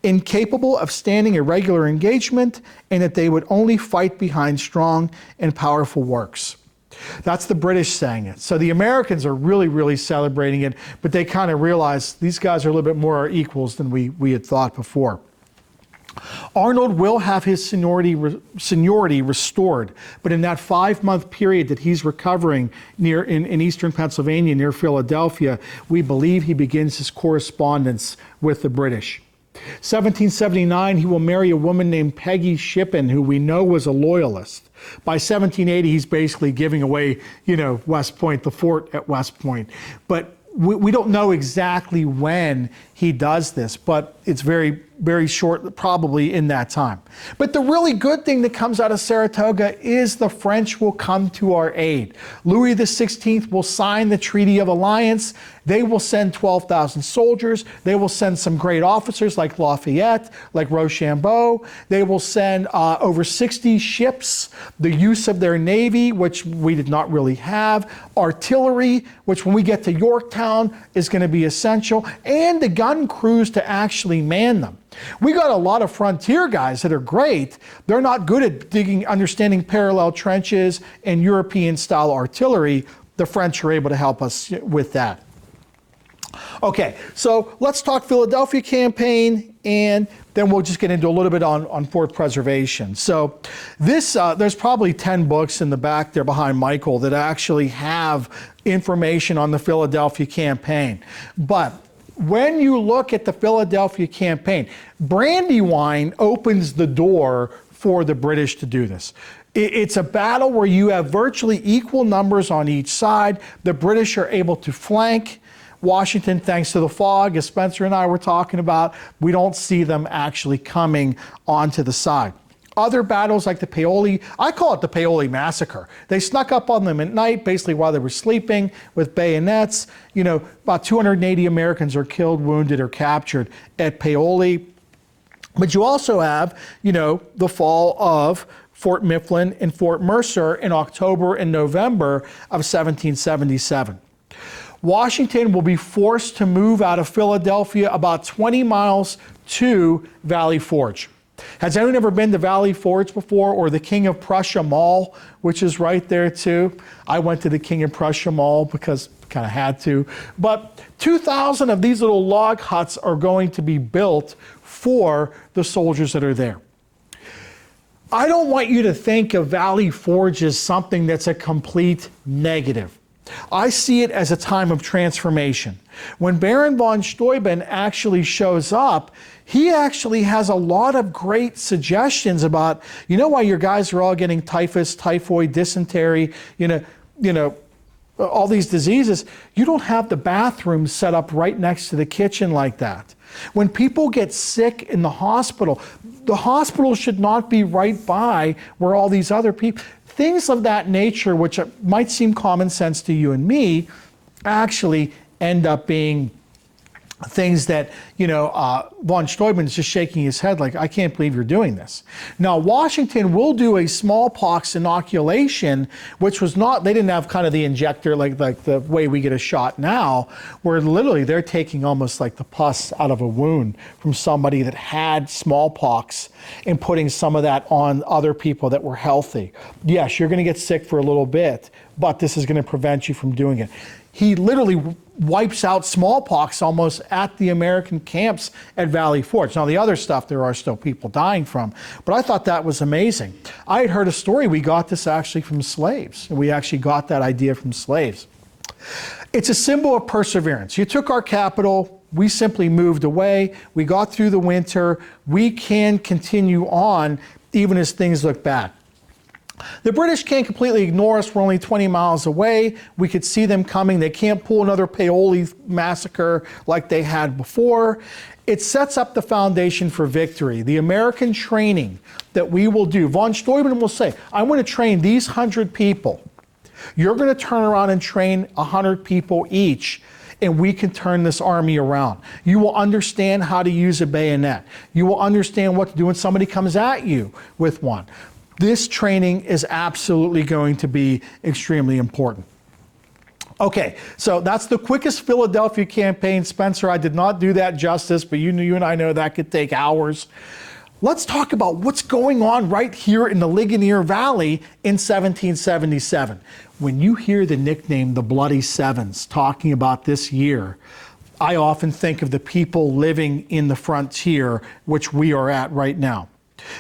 incapable of standing a regular engagement, and that they would only fight behind strong and powerful works." That's the British saying it. So the Americans are really, really celebrating it, but they kind of realize these guys are a little bit more our equals than we had thought before. Arnold will have his seniority restored, but in that 5-month period that he's recovering in eastern Pennsylvania near Philadelphia, we believe he begins his correspondence with the British. 1779, he will marry a woman named Peggy Shippen, who we know was a loyalist. By 1780, he's basically giving away, West Point, the fort at West Point. But we don't know exactly when he does this, but it's very, very short, probably in that time. But the really good thing that comes out of Saratoga is the French will come to our aid. Louis XVI will sign the Treaty of Alliance. They will send 12,000 soldiers. They will send some great officers like Lafayette, like Rochambeau. They will send over 60 ships, the use of their navy, which we did not really have, artillery, which when we get to Yorktown is going to be essential, and the gun crews to actually man them. We got a lot of frontier guys that are great. They're not good at understanding parallel trenches and European-style artillery. The French are able to help us with that. Okay, so let's talk Philadelphia campaign, and then we'll just get into a little bit on fort preservation. So this, there's probably 10 books in the back there behind Michael that actually have information on the Philadelphia campaign. But when you look at the Philadelphia campaign, Brandywine opens the door for the British to do this. It's a battle where you have virtually equal numbers on each side. The British are able to flank Washington, thanks to the fog, as Spencer and I were talking about. We don't see them actually coming onto the side. Other battles like the Paoli, I call it the Paoli Massacre. They snuck up on them at night, basically while they were sleeping with bayonets. You know, about 280 Americans are killed, wounded, or captured at Paoli. But you also have, you know, the fall of Fort Mifflin and Fort Mercer in October and November of 1777. Washington will be forced to move out of Philadelphia about 20 miles to Valley Forge. Has anyone ever been to Valley Forge before, or the King of Prussia Mall, which is right there too? I went to the King of Prussia Mall because kind of had to. But 2,000 of these little log huts are going to be built for the soldiers that are there. I don't want you to think of Valley Forge as something that's a complete negative. I see it as a time of transformation. When Baron von Steuben actually shows up, he actually has a lot of great suggestions about, you know, why your guys are all getting typhus, typhoid, dysentery, you know, all these diseases. You don't have the bathroom set up right next to the kitchen like that. When people get sick in the hospital should not be right by where all these other people. Things of that nature, which might seem common sense to you and me, actually end up being things that, you know, von Steuben's just shaking his head like, I can't believe you're doing this. Now, Washington will do a smallpox inoculation, which was not, they didn't have kind of the injector like the way we get a shot now, where literally they're taking almost like the pus out of a wound from somebody that had smallpox and putting some of that on other people that were healthy. Yes, you're going to get sick for a little bit, but this is going to prevent you from doing it. He literally wipes out smallpox almost at the American camps at Valley Forge. Now, the other stuff, there are still people dying from, but I thought that was amazing. I had heard a story, we got this actually from slaves. We actually got that idea from slaves. It's a symbol of perseverance. You took our capital, we simply moved away, we got through the winter, we can continue on even as things look bad. The British can't completely ignore us. We're only 20 miles away. We could see them coming. They can't pull another Paoli massacre like they had before. It sets up the foundation for victory. The American training that we will do. Von Steuben will say, I'm going to train these 100 people. You're going to turn around and train 100 people each, and we can turn this army around. You will understand how to use a bayonet. You will understand what to do when somebody comes at you with one. This training is absolutely going to be extremely important. Okay, so that's the quickest Philadelphia campaign. Spencer, I did not do that justice, but you and I know that could take hours. Let's talk about what's going on right here in the Ligonier Valley in 1777. When you hear the nickname the Bloody Sevens talking about this year, I often think of the people living in the frontier, which we are at right now.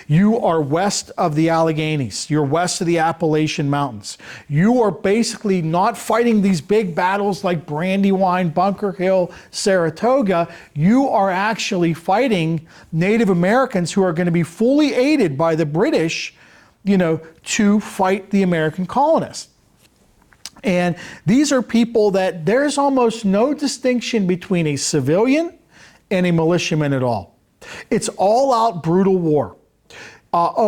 You are west of the Alleghenies. You're west of the Appalachian Mountains. You are basically not fighting these big battles like Brandywine, Bunker Hill, Saratoga. You are actually fighting Native Americans who are going to be fully aided by the British, you know, to fight the American colonists. And these are people that there's almost no distinction between a civilian and a militiaman at all. It's all out brutal war.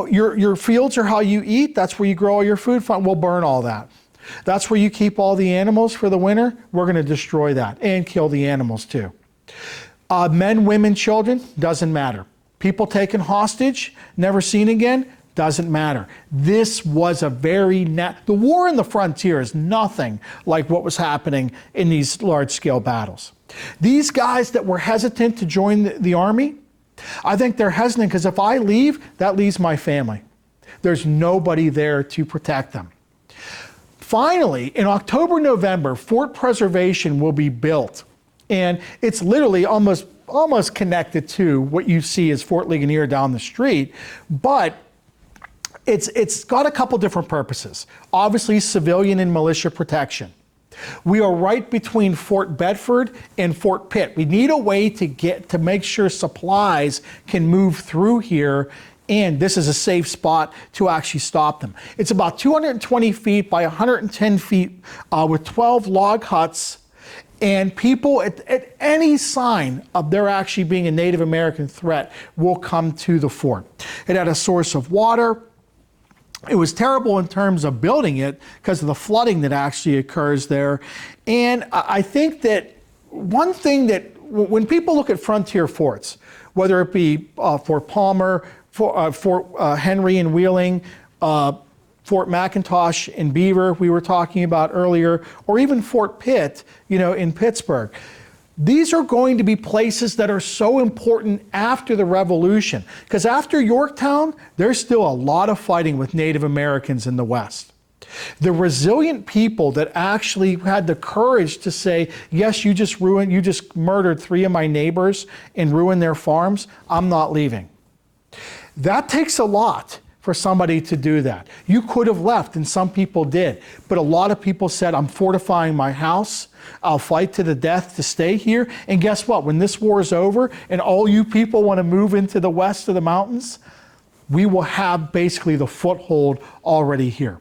Your fields are how you eat. That's where you grow all your food. Fine, we'll burn all that. That's where you keep all the animals for the winter. We're going to destroy that and kill the animals too. Men, women, children, doesn't matter. People taken hostage, never seen again, doesn't matter. This was a very, the war in the frontier is nothing like what was happening in these large-scale battles. These guys that were hesitant to join the army, I think they're hesitant because if I leave, that leaves my family. There's nobody there to protect them. Finally, in October, November, Fort Preservation will be built. And it's literally almost connected to what you see as Fort Ligonier down the street, but it's got a couple different purposes. Obviously, civilian and militia protection. We are right between Fort Bedford and Fort Pitt. We need a way to make sure supplies can move through here, and this is a safe spot to actually stop them. It's about 220 feet by 110 feet with 12 log huts, and people at any sign of there actually being a Native American threat will come to the fort. It had a source of water. It was terrible in terms of building it because of the flooding that actually occurs there. And I think that one thing that when people look at frontier forts, whether it be Fort Palmer, Fort Henry and Wheeling, Fort McIntosh and Beaver we were talking about earlier, or even Fort Pitt, in Pittsburgh. These are going to be places that are so important after the Revolution, because after Yorktown, there's still a lot of fighting with Native Americans in the West. The resilient people that actually had the courage to say, yes, you just murdered 3 of my neighbors and ruined their farms, I'm not leaving. That takes a lot for somebody to do that. You could have left, and some people did, but a lot of people said, I'm fortifying my house, I'll fight to the death to stay here, and guess what? When this war is over and all you people want to move into the west of the mountains, we will have basically the foothold already here.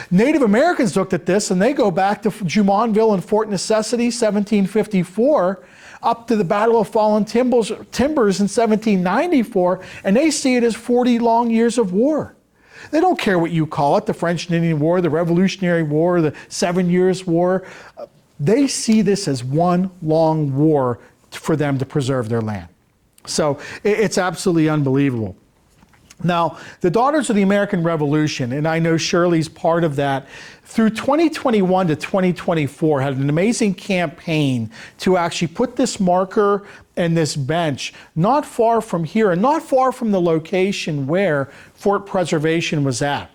Native Americans looked at this and they go back to Jumonville and Fort Necessity, 1754, up to the Battle of Fallen Timbers in 1794, and they see it as 40 long years of war. They don't care what you call it, the French and Indian War, the Revolutionary War, the 7 Years' War. They see this as one long war for them to preserve their land. So it's absolutely unbelievable. Now, the Daughters of the American Revolution, and I know Shirley's part of that, through 2021 to 2024 had an amazing campaign to actually put this marker and this bench not far from here and not far from the location where Fort Preservation was at.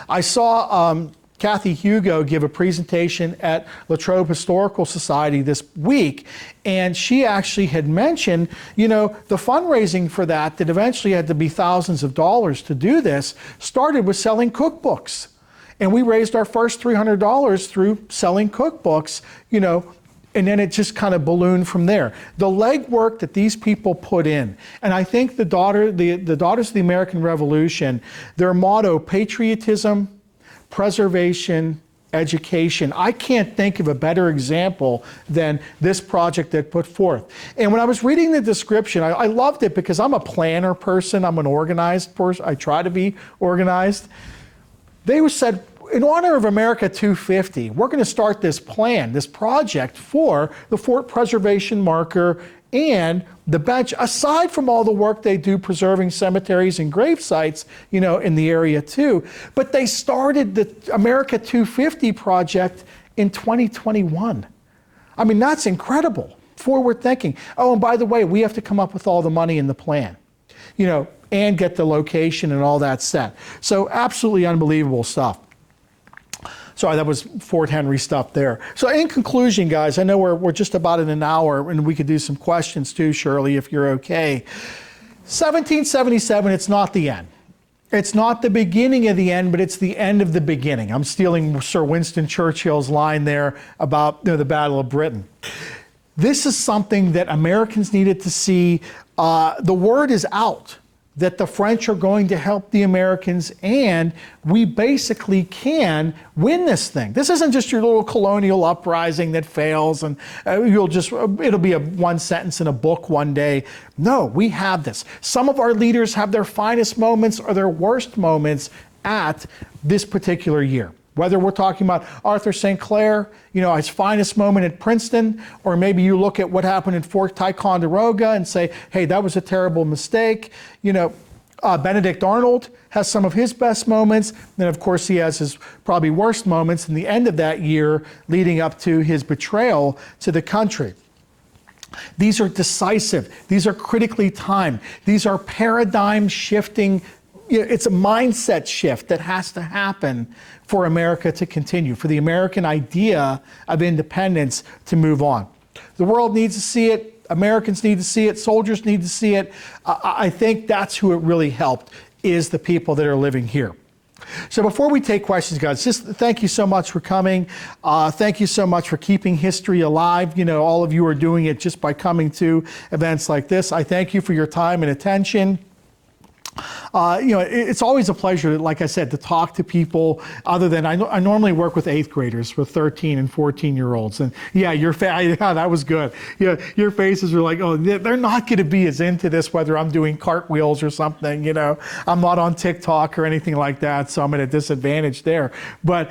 I saw Kathy Hugo give a presentation at Latrobe Historical Society this week, and she actually had mentioned, the fundraising for that eventually had to be thousands of dollars to do this, started with selling cookbooks. And we raised our first $300 through selling cookbooks, and then it just kind of ballooned from there. The legwork that these people put in, and I think the Daughters of the American Revolution, their motto, patriotism, preservation, education. I can't think of a better example than this project that put forth. And when I was reading the description, I loved it because I'm a planner person. I'm an organized person. I try to be organized. They said, in honor of America 250, we're going to start this project for the Fort Preservation marker and the bench, aside from all the work they do preserving cemeteries and grave sites, in the area too. But they started the America 250 project in 2021. I mean, that's incredible. Forward thinking. Oh, and by the way, we have to come up with all the money in the plan, and get the location and all that set. So absolutely unbelievable stuff. Sorry, that was Fort Henry stuff there. So in conclusion, guys, I know we're just about in an hour, and we could do some questions too, Shirley, if you're okay. 1777, it's not the end. It's not the beginning of the end, but it's the end of the beginning. I'm stealing Sir Winston Churchill's line there about the Battle of Britain. This is something that Americans needed to see. The word is out that the French are going to help the Americans, and we basically can win this thing. This isn't just your little colonial uprising that fails and it'll be one sentence in a book one day. No, we have this. Some of our leaders have their finest moments or their worst moments at this particular year. Whether we're talking about Arthur St. Clair, his finest moment at Princeton, or maybe you look at what happened at Fort Ticonderoga and say, hey, that was a terrible mistake. Benedict Arnold has some of his best moments. Then, of course, he has his probably worst moments in the end of that year leading up to his betrayal to the country. These are decisive. These are critically timed. These are paradigm shifting. It's a mindset shift that has to happen for America to continue, for the American idea of independence to move on. The world needs to see it. Americans need to see it. Soldiers need to see it. I think that's who it really helped, is the people that are living here. So before we take questions, guys, just thank you so much for coming. Thank you so much for keeping history alive. All of you are doing it just by coming to events like this. I thank you for your time and attention. It's always a pleasure, like I said, to talk to people other than I normally work with 8th graders, with 13 and 14-year-olds. And yeah, that was good. Yeah, your faces were like, oh, they're not going to be as into this, whether I'm doing cartwheels or something. I'm not on TikTok or anything like that, so I'm at a disadvantage there. But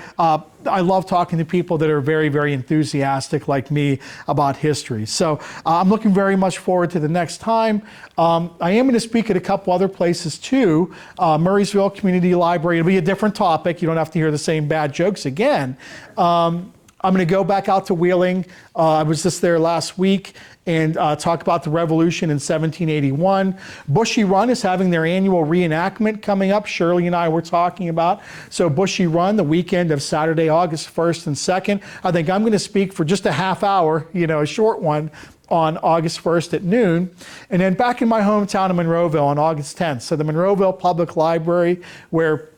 I love talking to people that are very, very enthusiastic like me about history. So I'm looking very much forward to the next time. I am going to speak at a couple other places too. Murraysville Community Library. It'll be a different topic. You don't have to hear the same bad jokes again. I'm going to go back out to Wheeling. I was just there last week and talk about the revolution in 1781. Bushy Run is having their annual reenactment coming up. Shirley and I were talking about. So Bushy Run, the weekend of Saturday, August 1st and 2nd. I think I'm going to speak for just a half hour, a short one, on August 1st at noon. And then back in my hometown of Monroeville on August 10th. So the Monroeville Public Library, where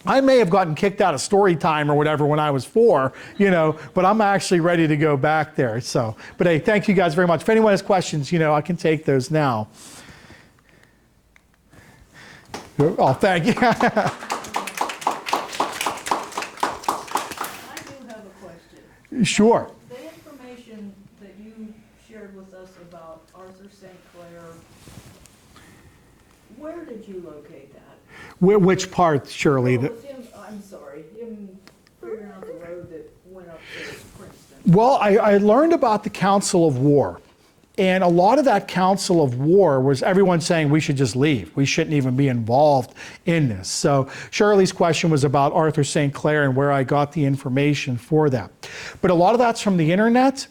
I may have gotten kicked out of story time or whatever when I was 4, but I'm actually ready to go back there. So, but hey, thank you guys very much. If anyone has questions, I can take those now. Oh, thank you. I do have a question. Sure. The information that you shared with us about Arthur St. Clair, where did you locate that? Which part, Shirley? Well, him figuring out the road that went up to Princeton. Well, I learned about the Council of War. And a lot of that Council of War was everyone saying we should just leave. We shouldn't even be involved in this. So Shirley's question was about Arthur St. Clair and where I got the information for that. But a lot of that's from the internet.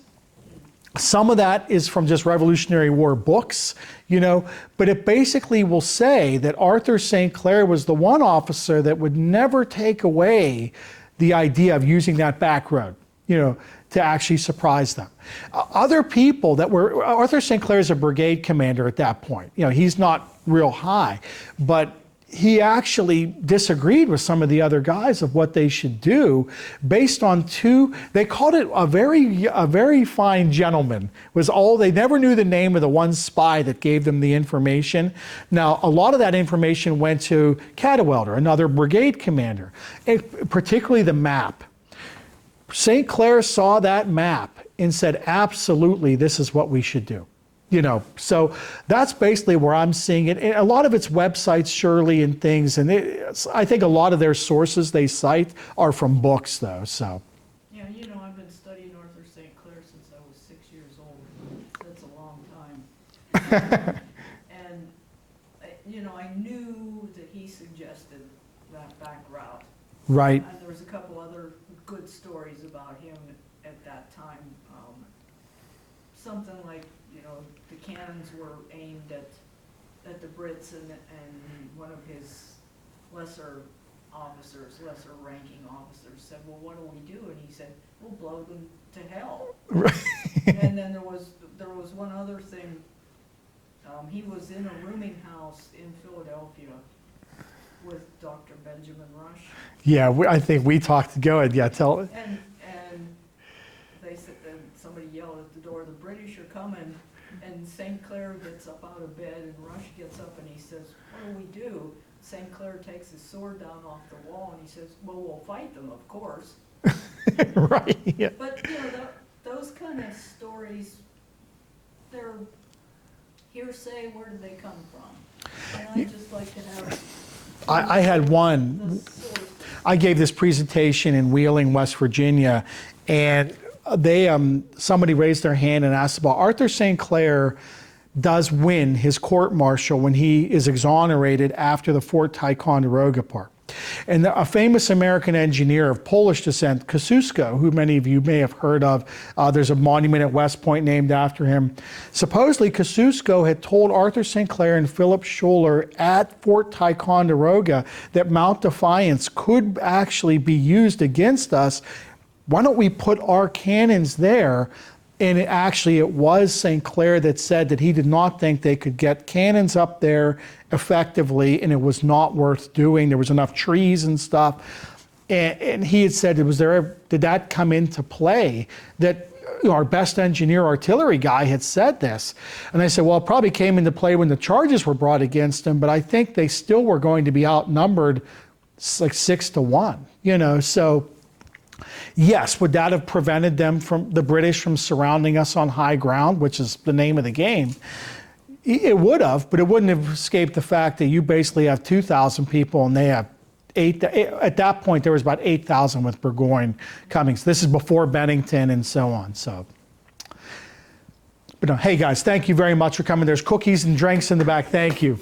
Some of that is from just Revolutionary War books, but it basically will say that Arthur St. Clair was the one officer that would never take away the idea of using that back road, to actually surprise them. Other people that were, Arthur St. Clair is a brigade commander at that point. He's not real high, but he actually disagreed with some of the other guys of what they should do based on they called it a very fine gentleman was all, they never knew the name of the one spy that gave them the information. Now, a lot of that information went to Cadwalader, another brigade commander, particularly the map. St. Clair saw that map and said, absolutely, this is what we should do. So that's basically where I'm seeing it. And a lot of it's websites, Shirley, and things. And I think a lot of their sources they cite are from books, though. So. Yeah, I've been studying Arthur St. Clair since I was 6 years old. That's a long time. And, I knew that he suggested that back route. Right. And there was a couple other good stories about him at that time. Something like, the cannons were aimed at the Brits, and one of his lesser ranking officers said, well, what do we do? And he said, we'll blow them to hell. Right. And then there was one other thing. He was in a rooming house in Philadelphia with Dr. Benjamin Rush. Yeah, I think we talked. Go ahead. Yeah, tell it. And they said, and somebody yelled at the door, the British are coming. And St. Clair gets up out of bed, and Rush gets up and he says, what do we do? St. Clair takes his sword down off the wall and he says, well, we'll fight them, of course. Right. Yeah. But, those kind of stories, they're hearsay. Where do they come from? And I'd just like to have... I had one. I gave this presentation in Wheeling, West Virginia, and somebody raised their hand and asked about Arthur St. Clair does win his court-martial when he is exonerated after the Fort Ticonderoga part. And a famous American engineer of Polish descent, Kosciuszko, who many of you may have heard of, there's a monument at West Point named after him. Supposedly, Kosciuszko had told Arthur St. Clair and Philip Schuyler at Fort Ticonderoga that Mount Defiance could actually be used against us. Why don't we put our cannons there? And it was St. Clair that said that he did not think they could get cannons up there effectively, and it was not worth doing. There was enough trees and stuff. And he had said, did that come into play? That our best engineer artillery guy had said this. And I said, well, it probably came into play when the charges were brought against him, but I think they still were going to be outnumbered like 6-1, so. Yes, would that have prevented the British from surrounding us on high ground, which is the name of the game? It would have, but it wouldn't have escaped the fact that you basically have 2,000 people and they have 8,000. At that point, there was about 8,000 with Burgoyne coming. So this is before Bennington and so on. So, but no, hey guys, thank you very much for coming. There's cookies and drinks in the back. Thank you.